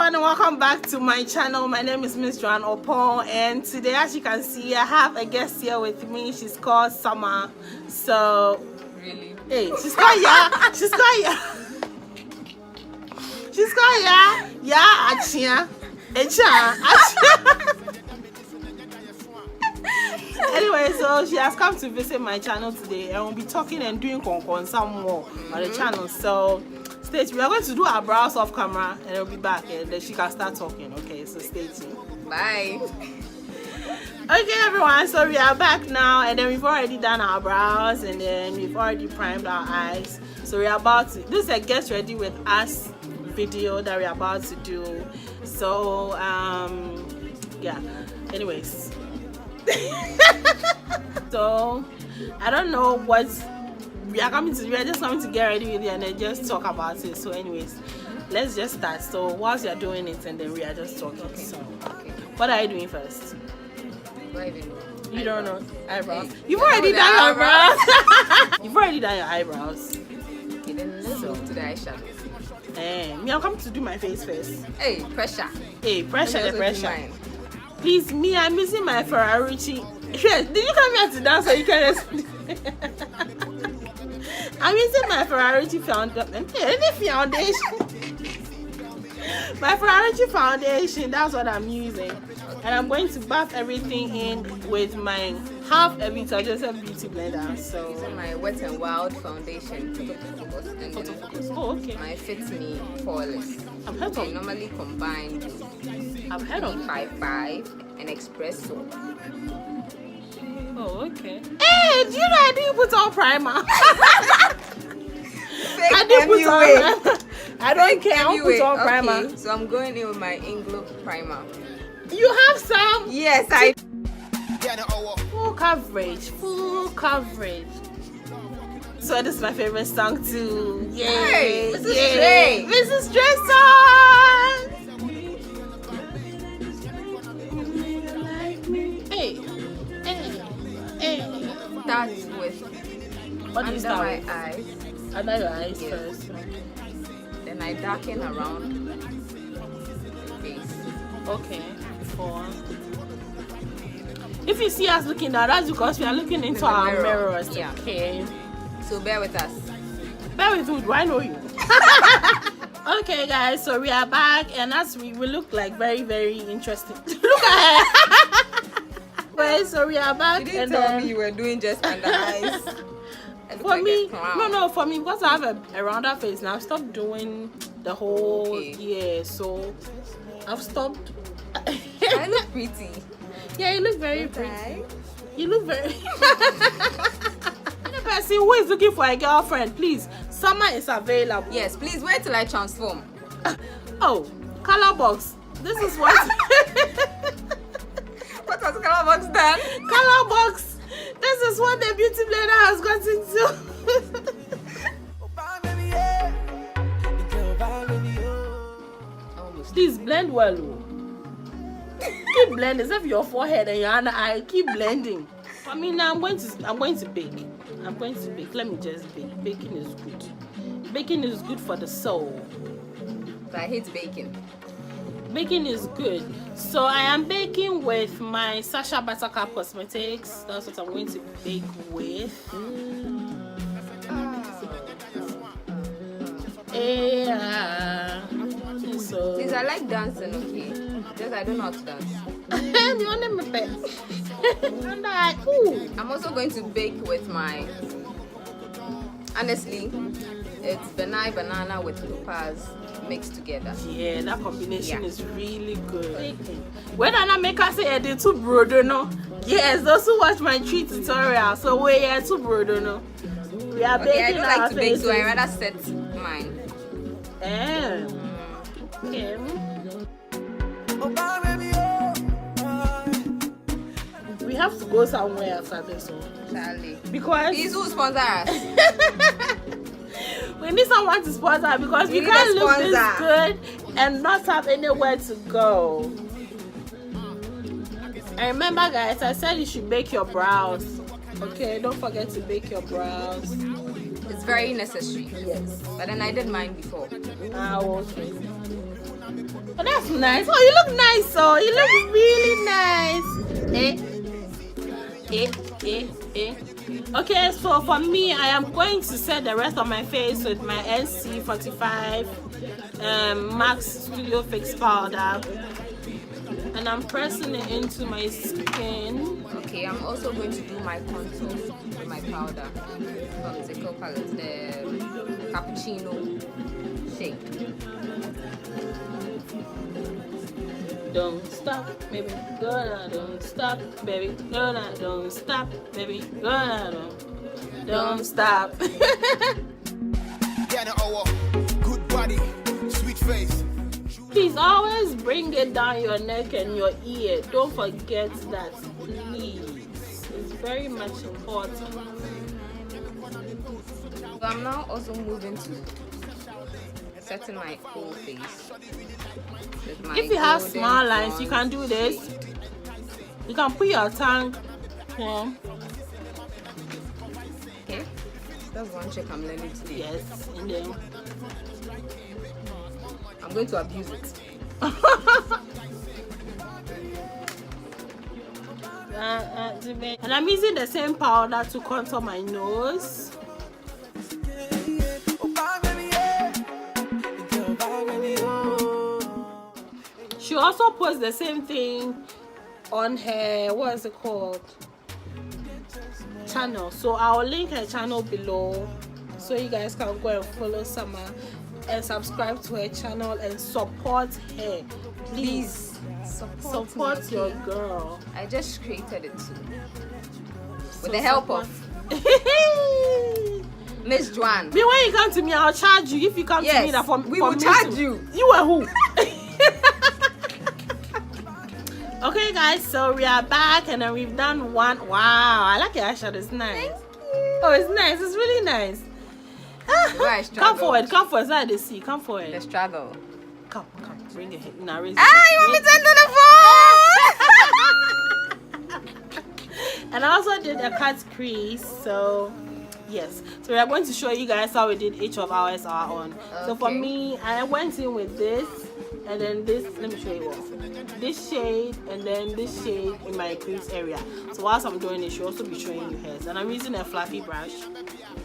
everyone and welcome back to my channel. My name is Mzjwan Oppong, and today, as you can see, I have a guest here with me. She's called Sacha. So really? Hey, she's called She's called Achia. Anyway, so she has come to visit my channel today, and we'll be talking and doing some more on the channel. So we are going to do our brows off camera, and we'll be back, and then she can start talking. Okay, so stay tuned. Bye. Okay, everyone, so we are back now, and then we've already done our brows, and then we've already primed our eyes. So we're about to, this is a get ready with us video that we're about to do. So yeah, anyways. So I don't know what we are coming to. We are just coming to get ready with it and then just talk about it. So anyways, let's just start. So whilst you're doing it, and then we are just talking. Okay. So what are you doing first? You don't know eyebrows. You've already done your eyebrows. You've already done your eyebrows. Okay, then let's move to the eyeshadow. Me, I'm coming to do my face first. Hey, pressure. Hey, pressure, the pressure. Please, me, I'm using my Ferrarucci. Did you come here to dance so you can I'm using my Ferrarucci foundation. My Ferrarucci foundation, that's what I'm using. And I'm going to buff everything in with my half Evita Joseph beauty blender. So using my Wet n Wild foundation. Oh, okay. My Fit Me Flawless. I've heard of. Normally combined. I've heard of 55 and espresso. Oh, okay. Hey, do you know I didn't put on primer? I didn't put on primer. I don't care. I won't put on primer. Okay, so I'm going in with my Inglot primer. You have some? Yes, I. Full coverage. Full coverage. So this is my favorite song too. Yay! Hey, Mrs. Yay. Mrs. Dre song. Hey. Start with what do you start my with? eyes. Under your eyes Yes. first. Then I darken around the face. Okay. 4. If you see us looking now, that's because we are looking into our mirrors. Yeah. Okay. So bear with us. Bear with me. Do I know you? Okay, guys. So we are back, and as we look like very, very interesting. Look at her. Well, so we are back. You didn't tell me you were doing just under eyes. For me, no, for me, because I have a rounder face now, I've stopped doing the whole year, so I've stopped. I look pretty. Yeah, you look very pretty. You look very. Any person who is looking for a girlfriend, please, summer is available. Yes, please wait till I transform. Oh, color box. This is what. What was color box then? Color box. This is what the beauty blender has got into. Please blend well. Keep blending. Except your forehead and your other eye. Keep blending. I mean, now I'm going to bake. I'm going to bake. Let me just bake. Baking is good. Baking is good for the soul. But I hate baking. Baking is good. So I am baking with my Sacha Buttercup Cosmetics. That's what I'm going to bake with. Yeah. So Please, I like dancing, okay? Just I don't know how to dance. I'm also going to bake with my. Honestly, it's banana with topaz mixed together. Yeah, that combination is really good. When I make us say I did two brodo no. Yes, those who watch my treat tutorial, so we are two brodo no. We are baking. I don't like to bake, so I rather set mine. Okay. We have to go somewhere after this one. Charlie. Because he's who sponsor us. We need someone to sponsor because we can't look this good and not have anywhere to go. And remember, guys, I said you should bake your brows. Okay, don't forget to bake your brows. It's very necessary. Yes. But then I did mine before. Ah, okay. Oh, that's nice. Oh, you look nice. Oh, you look really nice. Okay, so for me, I am going to set the rest of my face with my NC45 Max Studio Fix powder, and I'm pressing it into my skin. Okay, I'm also going to do my contour with my powder from the Kiko palette, the cappuccino shade. Don't stop, baby, go now. Don't stop, baby, go now. Don't stop, baby, go now. Don't stop. Good body, sweet face. Please always bring it down your neck and your ear. Don't forget that, please. It's very much important. So I'm now also moving to setting my whole face. With my If you have golden small lines, you can bronze do this. shade. You can put your tongue here. Okay, that's one trick I'm learning today. Yes, and then I'm going to abuse it. and I'm using the same powder to contour my nose. She also puts the same thing on her, what is it called, channel. So I'll link her channel below so you guys can go and follow Summer and subscribe to her channel and support her. Please support me, your okay? girl. I just created it too. With the help of Mzjwan. Me, when you come to me, I'll charge you. If you come to me, that we will charge you. You are who? Okay, guys, so we are back and then we've done one. Wow, I like your eyeshadow. It's nice. Thank you. Oh, it's nice. It's really nice. Come forward. Come forward. So they see. Come forward. The struggle. Come. Bring your head. Now raise Ah, you want me to enter the phone? And I also did a cut crease. So yes. So we are going to show you guys how we did each of ours our own. So for Okay. me, I went in with this. And then this, let me show you what. This shade and then this shade in my crease area. So whilst I'm doing it, she'll also be showing you hers. And I'm using a fluffy brush.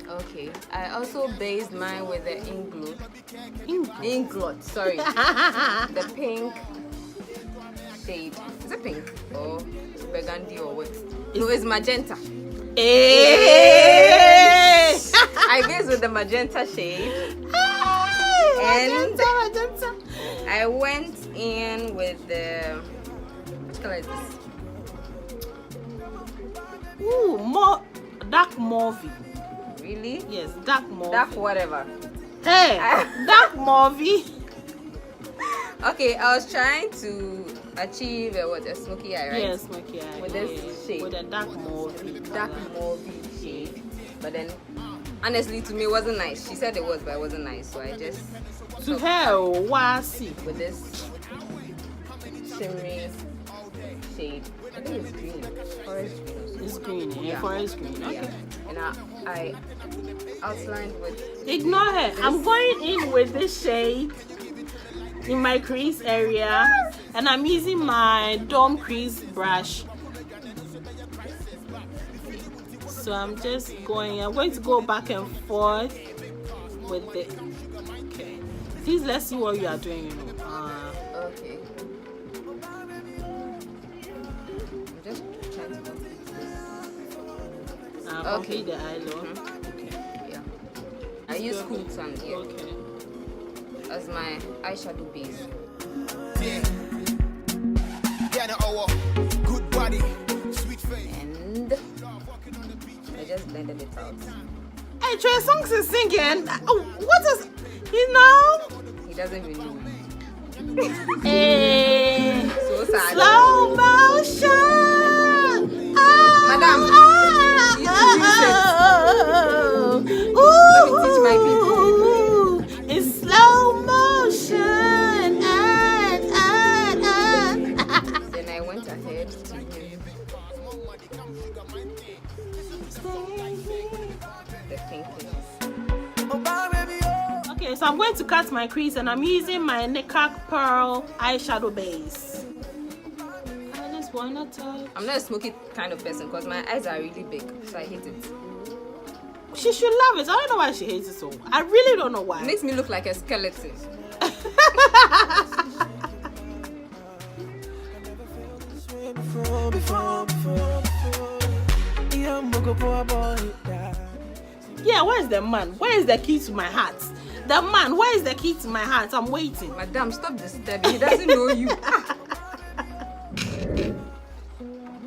Okay. I also based mine with the Inglot. Inglot. Inglot, sorry. The pink shade. Is it pink or burgundy or what? No, it's magenta. Hey! I based with the magenta shade. And magenta. I went in with the, what color is this? Ooh, more dark mauvey. Really? Yes, dark mauvey. Dark whatever. Hey, dark mauvey. Okay, I was trying to achieve a smoky eye, right? Yes, smoky eye. With this shade. With a dark mauvey. Dark mauvey shade. But then, honestly, to me, it wasn't nice. She said it was, but it wasn't nice. So I just... To her, wasi. With this shimmery shade. I think it's green. Forest green. It's green, Yeah. forest green. Okay. Yeah. And I outlined with... Ignore her. I'm going in with this shade in my crease area, and I'm using my dome crease brush. So I'm just going. I'm going to go back and forth with it. Okay. Please, let's see what you are doing. You know. Okay. I'm just trying to complete this. Complete the eye look. Okay. Yeah. I use Cool here Okay. as my eyeshadow base. Good body, sweet face. And I just blended it out. Hey, Trey Songs is singing. Oh, what is, you know? He doesn't really know. Hey, So sad. slow motion. Madam, Let me teach my people. It's slow motion. Then I went ahead to the pinkish. Okay, so I'm going to cut my crease, and I'm using my Nickak Pearl eyeshadow base. I just wanna touch. I'm not a smoky kind of person because my eyes are really big, so I hate it. She should love it. I don't know why she hates it so. I really don't know why. It makes me look like a skeleton. Yeah, where's the man? Where is the key to my heart? The man, where is the key to my heart? I'm waiting. Madam, stop disturbing. He doesn't know you.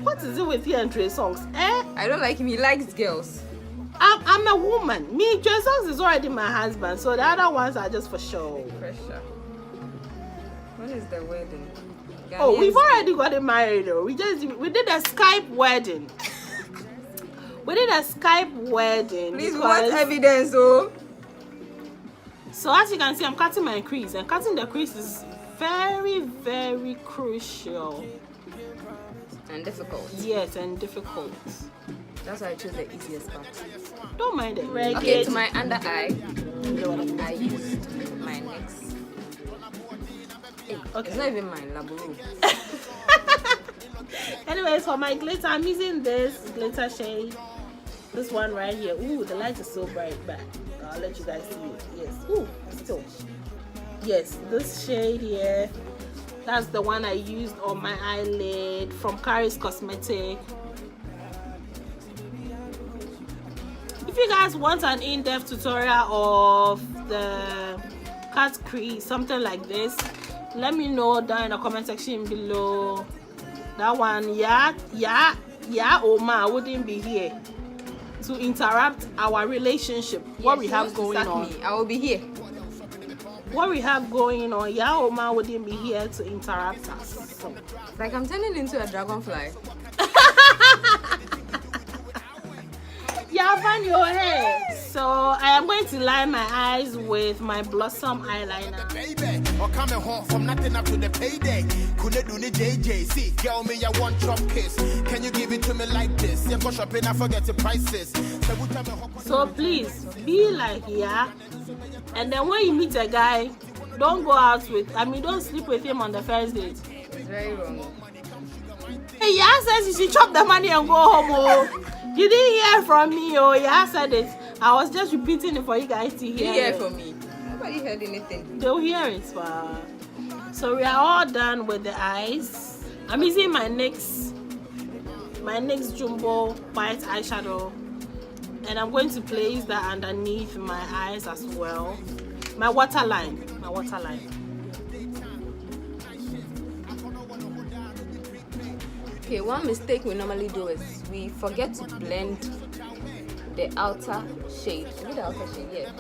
What is it with you and Trey Songs? Eh? I don't like him. He likes girls. I'm a woman. Me, Trey Songs is already my husband, so the other ones are just for show. Pressure. When is the wedding? Oh, we've Ghanaians already got married though. We did a Skype wedding. We did a Skype wedding. Please, we want evidence, oh. So as you can see, I'm cutting my crease, and cutting the crease is very, very crucial. And difficult. Yes, and difficult. That's why I chose the easiest part. Don't mind it. Okay, to my under eye, I used my NYX. Okay. It's not even mine, Laburu. Anyways, for my glitter, I'm using this glitter shade. This one right here. Ooh, the light is so bright, but I'll let you guys see it. Yes. Ooh, still. Yes, this shade here. That's the one I used on my eyelid from Kharis Cosmetic. If you guys want an in-depth tutorial of the cut crease, something like this, let me know down in the comment section below. That one, yeah, Omar wouldn't be here to interrupt our relationship. What we have going on. I will be here. What we have going on, yeah, Omar wouldn't be here to interrupt us. So. Like I'm turning into a dragonfly. Yeah, find your hair. So I am going to line my eyes with my Blossom eyeliner. Baby, or coming home from nothing up to the payday. Couldn't do the JJ. See, girl, me, I want chop kiss. Can you give it to me like this? Yeah, go shopping, I forget the prices. So please be like, yeah. And then when you meet a guy, don't go out with, don't sleep with him on the first date. It's very wrong. Hey, yeah, says you should chop the money and go home. Oh. You didn't hear from me, oh, yeah, said it. I was just repeating it for you guys to hear. You hear from me? Nobody heard anything. They'll hear it, so we are all done with the eyes. I'm using my NYX Jumbo White eyeshadow, and I'm going to place that underneath my eyes as well. My waterline. Okay, one mistake we normally do is we forget to blend the outer shade. Is it the outer shade? Yeah.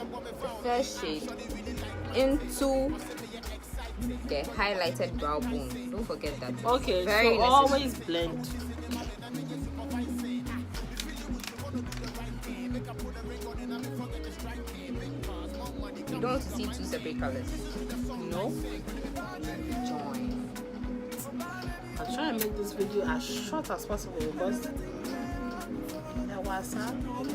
The first shade into the highlighted brow bone. Don't forget that. Okay, very so always blend. You don't want to see two separate colors. No. Join. I'll try and make this video as short as possible because there was I don't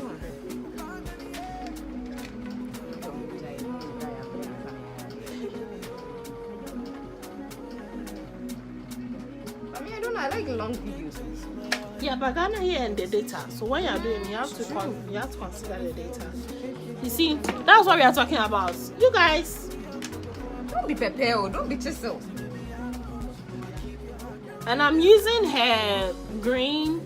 know. I like long videos. Yeah, but Ghana here and the data. So when you're doing, you have to consider the data. You see, that's what we are talking about. You guys, don't be prepared. Don't be chisel. And I'm using her green,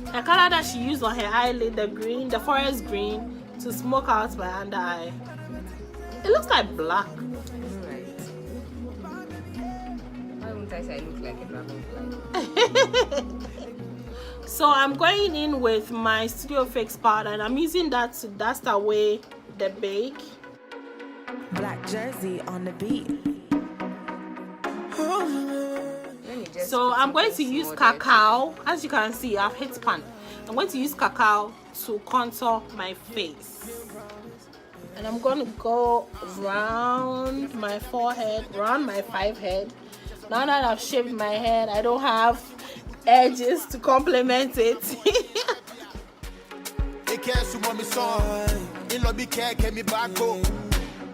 the color that she used on her eyelid, the green, the forest green, to smoke out my under eye. It looks like black. Right. Why won't I say I look like a dragonfly? So I'm going in with my Studio Fix powder, and I'm using that to dust away the bake. Black jersey on the beat. So I'm going to use cacao. As you can see, I've hit pan. I'm going to use cacao to contour my face. And I'm going to go around my forehead, around my 5 head. Now that I've shaved my head, I don't have edges to complement it.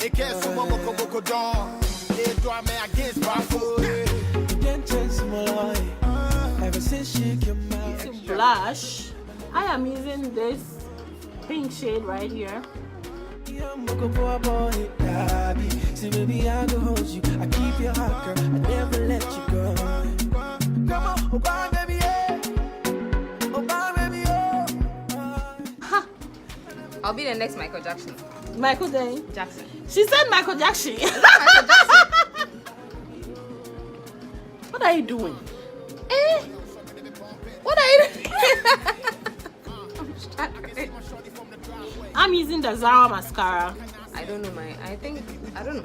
It can't so much down. They draw me against Bafo. Ever since she came out. To blush, I am using this pink shade right here. See, baby, I go hold you. I keep your heart, girl. I never let you go. Come on, oh, bye, baby, yeah. Oh, bye, baby, oh. I'll be the next Michael Jackson. Michael Jackson. She said Michael Jackson. Michael Jackson. What are you doing? What are you doing? I'm using the Zara mascara. I don't know I don't know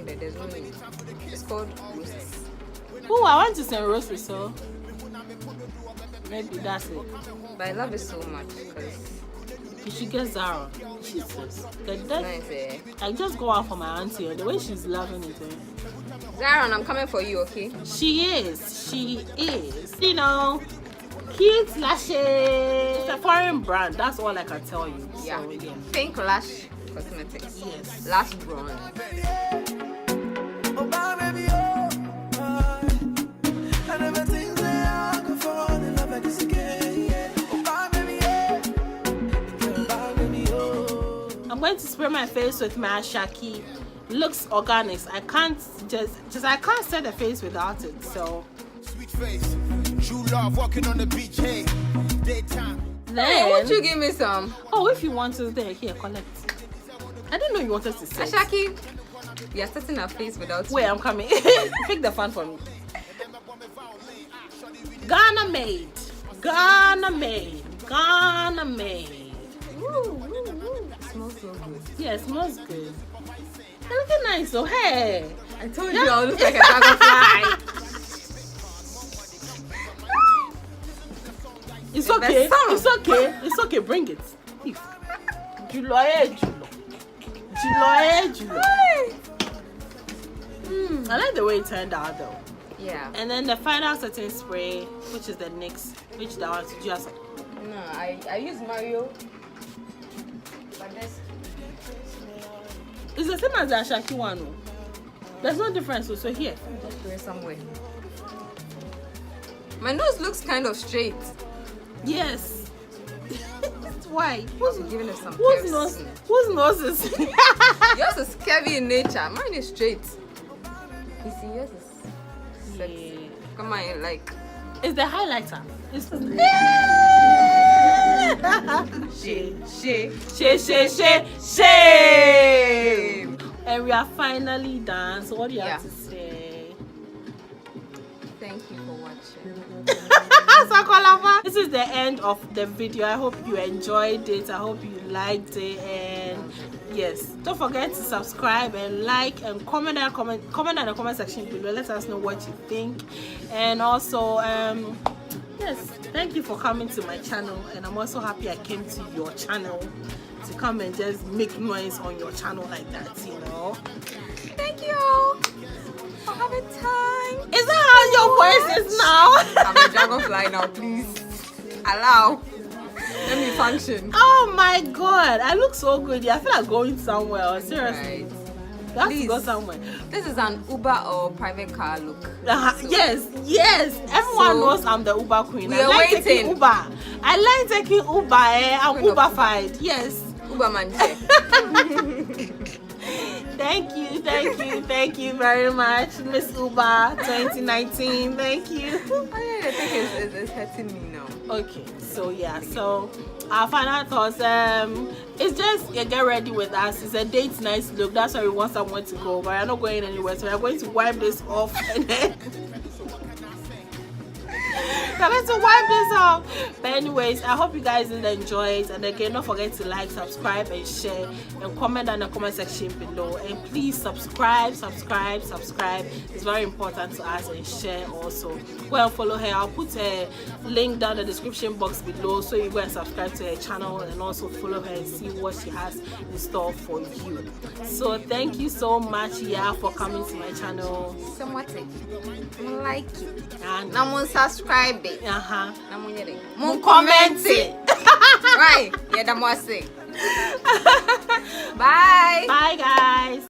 that there's no name. It's called Roses. Oh, I want to send roses, so maybe that's it. But I love it so much because You should get Zara. Jesus. it's nice, eh? I just go out for my auntie. The way she's loving it. Zaron, I'm coming for you, okay? She is. You know, CutelAshesgh. It's a foreign brand. That's all I can tell you. Yeah. So, yeah. Pink Lash Cosmetics. Yes. Lash bronze. Oh, bye, baby, oh. I never think that I could fall in love like this again. Oh, bye, baby, yeah. Oh, bye, baby, oh. I'm going to spray my face with my Shaki Loox Organics. I can't I can't set the face without it. So Sweet face, true love walking on the beach, hey. Daytime. then, Hey, won't you give me some? oh, if you want to, there, here, collect. I didn't know you wanted to say. Ashaki, we are setting our face without Wait, you. I'm coming. Pick the fan for me. Ghana made. Ooh, ooh, ooh. It smells so good. Yeah, it smells good. They're looking nice, so hey. I told you I look like a dragonfly. It's The okay. best song. It's okay. It's okay. Bring it. Julo. I like the way it turned out though. Yeah. And then the final setting spray, which is the NYX, which that one to just No, I use Mario. But this. it's the same as the Ashaki one. Oh. There's no difference. So here. Just go somewhere. My nose looks kind of straight. Yes. Why? I'm giving it some Whose curves. nose? Whose nose is? Yours is curvy in nature. Mine is straight. You see, yours is sexy. Come on, like. It's the highlighter. It's shame. And we are finally done. So what do you have to say? Thank you for watching. This is the end of the video. I hope you enjoyed it. I hope you liked it. And yes, don't forget to subscribe and like and comment in the comment section below. Let us know what you think. And also yes, thank you for coming to my channel. And I'm also happy I came to your channel to come and just make noise on your channel like that, you know. Thank you for having time. Is that how your voice is now? I'm a dragonfly now, please. Allow. Let me function. Oh my god, I look so good. Yeah, I feel like going somewhere. Seriously. Right. You have to go somewhere. This is an Uber or private car look. So, Yes. Everyone knows I'm the Uber queen. We I are like waiting. taking Uber. I like taking Uber. I'm Queen of Uber-fied. Yes. Uber man. Thank you very much, Miss Uber 2019. Thank you. I think it's hurting me now. Okay, so yeah, so our final thoughts, it's just get ready with us. It's a date nice look. That's why we want someone to go, but we're not going anywhere, so we're going to wipe this off and then But anyways, I hope you guys did enjoy it, and again, don't forget to like, subscribe and share and comment in the comment section below. And please subscribe. It's very important to us, and share also. Go and follow her. I'll put a link down in the description box below, so you go and subscribe to her channel and also follow her and see what she has in store for you. So thank you so much, for coming to my channel. Somewhat like it. And Now I'm subscribe. it. Uh-huh. Mon comment it. Right. Yeah, that must say. Bye. Bye, guys.